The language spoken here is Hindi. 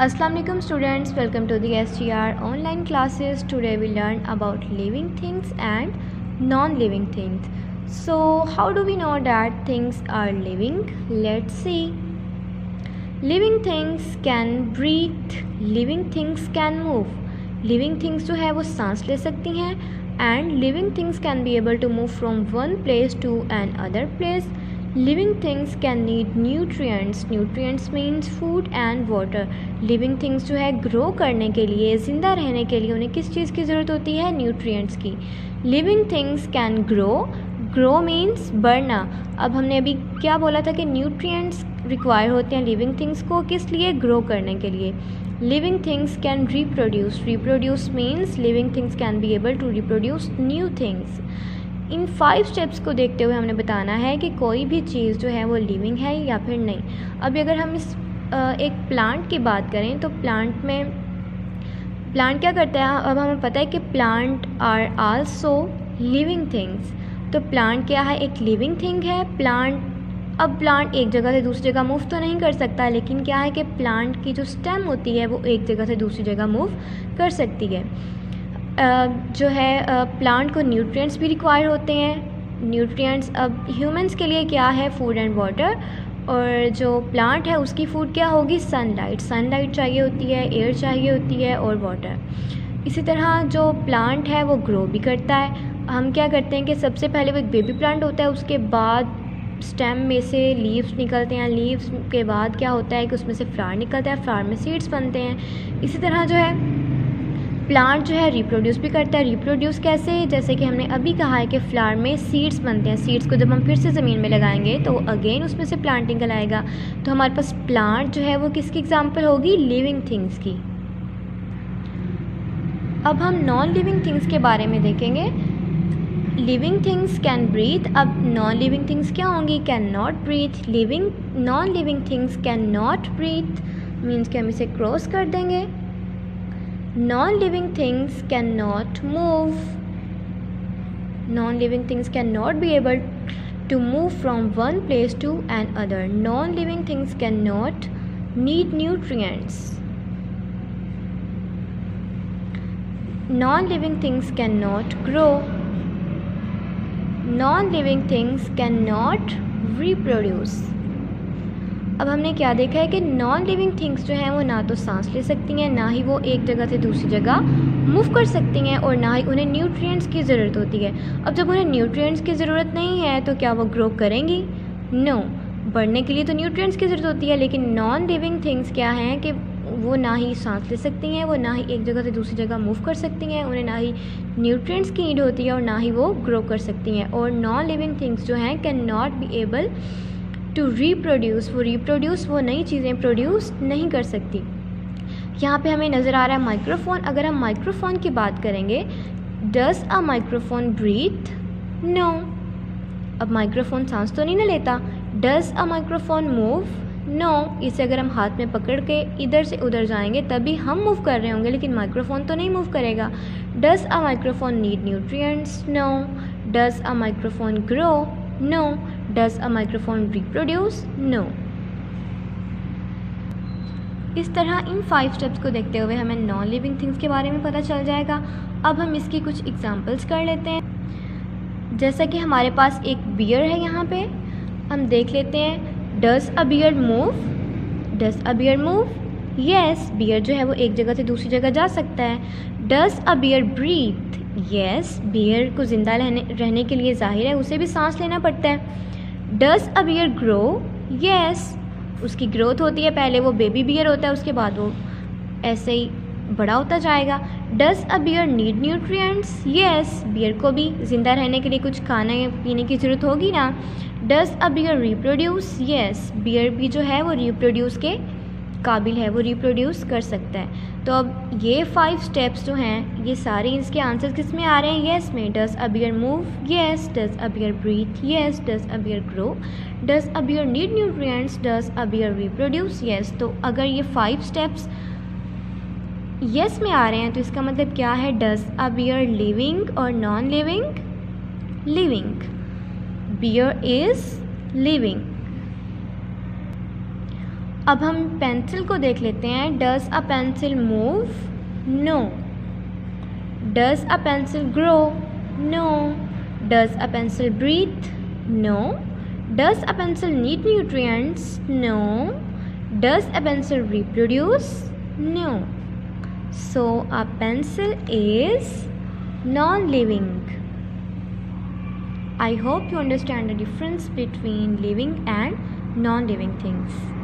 Assalamu alaikum students, welcome to the SGR online classes. Today we learn about living things and non-living things. So how do we know that things are living? Let's see. Living things can breathe, living things can move. Living things जो है वो सांस ले सकती हैं and living things can be able to move from one place to another place. Living things can need nutrients. Nutrients means food and water. Living things जो है ग्रो करने के लिए, ज़िंदा रहने के लिए उन्हें किस चीज़ की ज़रूरत होती है? न्यूट्रिएंट्स की. Living things can grow. Grow means बढ़ना. अब हमने अभी क्या बोला था कि न्यूट्रिएंट्स रिक्वायर होते हैं लिविंग थिंग्स को, किस लिए? ग्रो करने के लिए. Living things can reproduce. Reproduce means living things can be able to reproduce new things. इन 5 स्टेप्स को देखते हुए हमने बताना है कि कोई भी चीज़ जो है वो लिविंग है या फिर नहीं. अभी अगर हम इस एक प्लांट की बात करें तो प्लांट क्या करता है? अब हमें पता है कि plant are also living things. तो प्लांट क्या है? एक लिविंग थिंग है. प्लांट एक जगह से दूसरी जगह मूव तो नहीं कर सकता, लेकिन क्या है कि प्लांट की जो स्टेम होती है वो एक जगह से दूसरी जगह मूव कर सकती है. जो है प्लांट को न्यूट्रिएंट्स भी रिक्वायर होते हैं. न्यूट्रिएंट्स अब ह्यूमंस के लिए क्या है? Food and water. और जो प्लांट है उसकी फूड क्या होगी? सनलाइट. सनलाइट चाहिए होती है, एयर चाहिए होती है और वाटर. इसी तरह जो प्लांट है वो ग्रो भी करता है. हम क्या करते हैं कि सबसे पहले वो एक बेबी प्लांट होता है, उसके बाद स्टेम में से लीव्स निकलते हैं. लीव्स के बाद क्या होता है कि उसमें से फ्लावर निकलता है, फ्लावर में सीड्स बनते हैं. इसी तरह जो है प्लांट जो है रिप्रोड्यूस भी करता है. रिप्रोड्यूस कैसे? जैसे कि हमने अभी कहा है कि फ्लावर में सीड्स बनते हैं. सीड्स को जब हम फिर से ज़मीन में लगाएंगे तो अगेन उसमें से प्लांट निकल आएगा. तो हमारे पास प्लांट जो है वो किसकी एग्जांपल होगी? लिविंग थिंग्स की. अब हम नॉन लिविंग थिंग्स के बारे में देखेंगे. Living things can breathe. अब नॉन लिविंग थिंग्स क्या होंगी? Can not breathe. Non living things can not breathe means कि हम इसे क्रॉस कर देंगे. Non-living things cannot move. Non-living things cannot be able to move from one place to another. Non-living things cannot need nutrients. Non-living things cannot grow. Non-living things cannot reproduce. अब हमने क्या देखा है कि नॉन लिविंग थिंग्स जो हैं वो ना तो सांस ले सकती हैं, ना ही वो एक जगह से दूसरी जगह मूव कर सकती हैं, और ना ही उन्हें न्यूट्रिएंट्स की ज़रूरत होती है. अब जब उन्हें न्यूट्रिएंट्स की ज़रूरत नहीं है तो क्या वो ग्रो करेंगी? नो. बढ़ने के लिए तो न्यूट्रिएंट्स की ज़रूरत होती है, लेकिन नॉन लिविंग थिंग्स क्या हैं कि वो ना ही सांस ले सकती हैं, वो ना ही एक जगह से दूसरी जगह मूव कर सकती हैं, उन्हें ना ही न्यूट्रिएंट्स की नीड होती है और ना ही वो ग्रो कर सकती हैं. और नॉन लिविंग थिंग्स जो हैं can not be able to reproduce. वो नई चीज़ें प्रोड्यूस नहीं कर सकती. यहाँ पे हमें नज़र आ रहा है माइक्रोफोन. अगर हम माइक्रोफोन की बात करेंगे, does a microphone breathe? No. अब माइक्रोफोन सांस तो नहीं ना लेता. Does a microphone move? No. इसे अगर हम हाथ में पकड़ के इधर से उधर जाएंगे तभी हम मूव कर रहे होंगे, लेकिन माइक्रोफोन तो नहीं मूव करेगा. Does a microphone need nutrients? No. Does a microphone grow? No. Does a microphone reproduce? No. इस तरह इन 5 स्टेप्स को देखते हुए हमें नॉन लिविंग थिंग्स के बारे में पता चल जाएगा. अब हम इसकी कुछ एग्जांपल्स कर लेते हैं. जैसा कि हमारे पास एक बियर है, यहाँ पे हम देख लेते हैं. Does a bear move? Does a bear move? Yes. Bear जो है वो एक जगह से दूसरी जगह जा सकता है. Does a bear breathe? Yes. Bear को ज़िंदा रहने के लिए जाहिर है उसे भी सांस लेना पड़ता है. Does a bear grow? Yes. उसकी ग्रोथ होती है. पहले वो बेबी बियर होता है, उसके बाद वो ऐसे ही बड़ा होता जाएगा. Does a bear need nutrients? Yes. Bear को भी ज़िंदा रहने के लिए कुछ खाने पीने की ज़रूरत होगी ना. Does a bear reproduce? Yes. Bear भी जो है वो रिप्रोड्यूस के काबिल है, वो रिप्रोड्यूस कर सकता है. तो अब ये 5 स्टेप्स जो हैं ये सारे इसके आंसर्स किस में आ रहे हैं? येस में. Does a bear move? Yes. Does a bear breathe? Yes. Does a bear grow? Does a bear need nutrients? Does a bear reproduce? Yes. तो अगर ये 5 स्टेप्स येस में आ रहे हैं तो इसका मतलब क्या है? डज अ बियर लिविंग और non living? Living. Bear is living. अब हम पेंसिल को देख लेते हैं. Does a pencil move? No. Does a pencil grow? No. Does a pencil breathe? No. Does a pencil need nutrients? No. Does a pencil reproduce? No. So a pencil is non-living. I hope you understand the difference between living and non-living things.